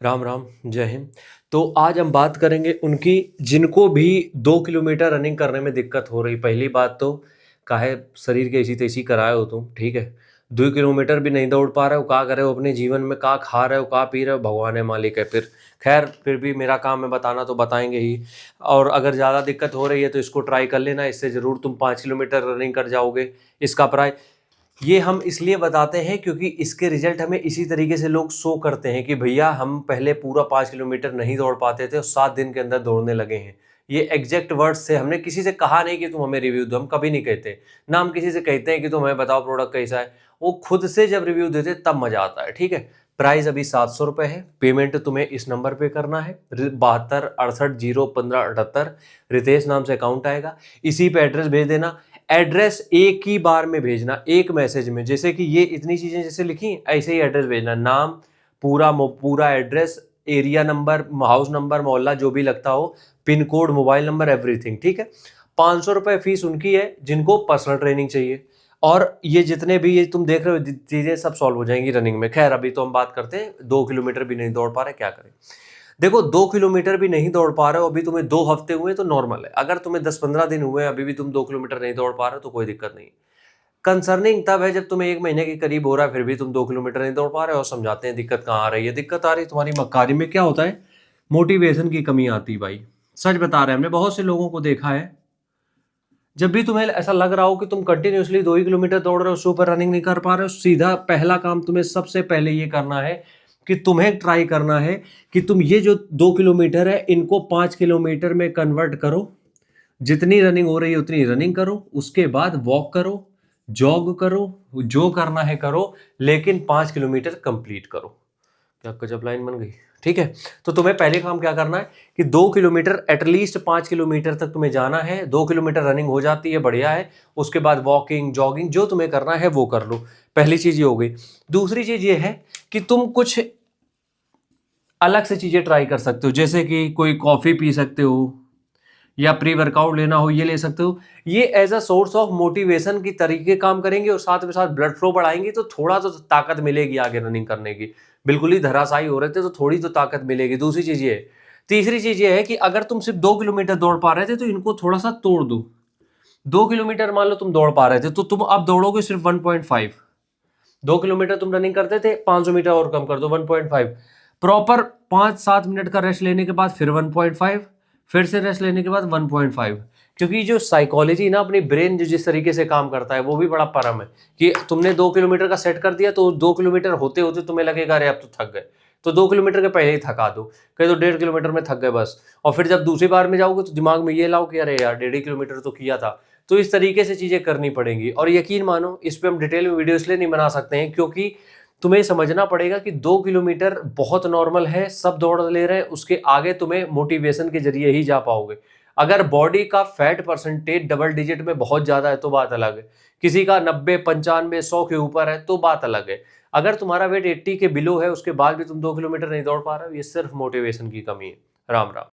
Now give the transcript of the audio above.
राम राम, जय हिंद। तो आज हम बात करेंगे उनकी जिनको भी 2 किलोमीटर रनिंग करने में दिक्कत हो रही। पहली बात तो काहे शरीर के ऐसी तैसी कराए हो तुम, ठीक है। 2 किलोमीटर भी नहीं दौड़ पा रहे हो, का करे हो अपने जीवन में, का खा रहे हो, का पी रहे हो, भगवान है मालिक है। फिर खैर, फिर भी मेरा काम है बताना, तो बताएंगे ही। और अगर ज़्यादा दिक्कत हो रही है तो इसको ट्राई कर लेना, इससे ज़रूर तुम 5 किलोमीटर रनिंग कर जाओगे। इसका प्राइस ये हम इसलिए बताते हैं क्योंकि इसके रिजल्ट हमें इसी तरीके से लोग शो करते हैं कि भैया हम पहले पूरा 5 किलोमीटर नहीं दौड़ पाते थे और 7 दिन के अंदर दौड़ने लगे हैं। ये एग्जैक्ट वर्ड्स से, हमने किसी से कहा नहीं कि तुम हमें रिव्यू दो, हम कभी नहीं कहते ना। हम किसी से कहते हैं कि तुम हमें बताओ प्रोडक्ट कैसा है। वो खुद से जब रिव्यू देते तब मजा आता है, ठीक है। प्राइस अभी 700 रुपये है। पेमेंट तुम्हें इस नंबर पे करना है, 7268 01578। रितेश नाम से अकाउंट आएगा, इसी पे एड्रेस भेज देना। एड्रेस एक ही बार में भेजना, एक मैसेज में। जैसे कि ये इतनी चीजें जैसे लिखी, ऐसे ही एड्रेस भेजना। नाम, पूरा address, area number, house number, मोहल्ला जो भी लगता हो, pin code, mobile number, everything, ठीक है। 500 रुपये फीस उनकी है जिनको पर्सनल ट्रेनिंग चाहिए। और ये जितने भी ये तुम देख रहे हो चीजें सब सॉल्व हो जाएंगी रनिंग में। खैर, अभी तो हम बात करते हैं 2 किलोमीटर भी नहीं दौड़ पा रहे, क्या करें। देखो, 2 किलोमीटर भी नहीं दौड़ पा रहे हो, अभी तुम्हें 2 हफ्ते हुए तो नॉर्मल है। अगर तुम्हें 10-15 दिन हुए अभी भी तुम 2 किलोमीटर नहीं दौड़ पा रहे हो तो कोई दिक्कत नहीं। कंसर्निंग तब है जब तुम्हें 1 महीने के करीब हो रहा है फिर भी तुम 2 किलोमीटर नहीं दौड़ पा रहे हो। और समझाते हैं दिक्कत कहाँ आ रही है। दिक्कत आ रही है तुम्हारी मक्कारी में। क्या होता है, मोटिवेशन की कमी आती है भाई। सच बता रहे हैं, हमने बहुत से लोगों को देखा है। जब भी तुम्हें ऐसा लग रहा हो कि तुम कंटिन्यूअसली 2 ही किलोमीटर दौड़ रहे हो, सुपर रनिंग नहीं कर पा रहे हो, सीधा पहला काम तुम्हें सबसे पहले ये करना है कि तुम्हें ट्राई करना है कि तुम ये जो 2 किलोमीटर है इनको 5 किलोमीटर में कन्वर्ट करो। जितनी रनिंग हो रही है उतनी रनिंग करो, उसके बाद वॉक करो, जॉग करो, जो करना है करो, लेकिन 5 किलोमीटर कंप्लीट करो। क्या गजब लाइन बन गई, ठीक है। तो तुम्हें पहले काम क्या करना है कि 2 किलोमीटर, एटलीस्ट 5 किलोमीटर तक तुम्हें जाना है। 2 किलोमीटर रनिंग हो जाती है, बढ़िया है। उसके बाद वॉकिंग, जॉगिंग जो तुम्हें करना है वो कर लो। पहली चीज ये हो गई। दूसरी चीज ये है कि तुम कुछ अलग से चीजें ट्राई कर सकते हो, जैसे कि कोई कॉफी पी सकते हो या प्री वर्कआउट लेना हो ये ले सकते हो। ये as a source of motivation की तरीके काम करेंगे और साथ में साथ ब्लड फ्लो बढ़ाएंगे, तो थोड़ा तो ताकत मिलेगी आगे रनिंग करने की। बिल्कुल ही धराशायी हो रहे थे तो थोड़ी तो ताकत मिलेगी। दूसरी चीज ये है। तीसरी चीज ये है कि अगर तुम सिर्फ 2 किलोमीटर दौड़ पा रहे थे तो इनको थोड़ा सा तोड़ दो। 2 किलोमीटर मान लो तुम दौड़ पा रहे थे तो तुम अब दौड़ोगे सिर्फ 1.5। 2 किलोमीटर तुम रनिंग करते थे, 500 मीटर और कम कर दो, 1.5। प्रॉपर 5-7 मिनट का रेस्ट लेने के बाद फिर 1.5, फिर से रेस्ट लेने के बाद 1.5। क्योंकि जो साइकोलॉजी ना, अपनी ब्रेन जो जिस तरीके से काम करता है वो भी बड़ा परम है कि तुमने 2 किलोमीटर का सेट कर दिया तो 2 किलोमीटर होते होते तुम्हें लगेगा अरे अब तो थक गए, तो 2 किलोमीटर के पहले ही थका दो। कहीं तो 1.5 किलोमीटर में थक गए बस। और फिर जब दूसरी बार में जाओगे तो दिमाग में ये लाओ कि अरे यार 1.5 किलोमीटर तो किया था। तो इस तरीके से चीजें करनी पड़ेंगी। और यकीन मानो, इस पे हम डिटेल में वीडियो इसलिए नहीं बना सकते हैं क्योंकि तुम्हें समझना पड़ेगा कि 2 किलोमीटर बहुत नॉर्मल है, सब दौड़ ले रहे हैं। उसके आगे तुम्हें मोटिवेशन के जरिए ही जा पाओगे। अगर बॉडी का फैट परसेंटेज डबल डिजिट में बहुत ज्यादा है तो बात अलग है। किसी का 90, 95, 100 के ऊपर है तो बात अलग है। अगर तुम्हारा वेट 80 के बिलो है उसके बाद भी तुम 2 किलोमीटर नहीं दौड़ पा रहे हो, ये सिर्फ मोटिवेशन की कमी है। राम राम।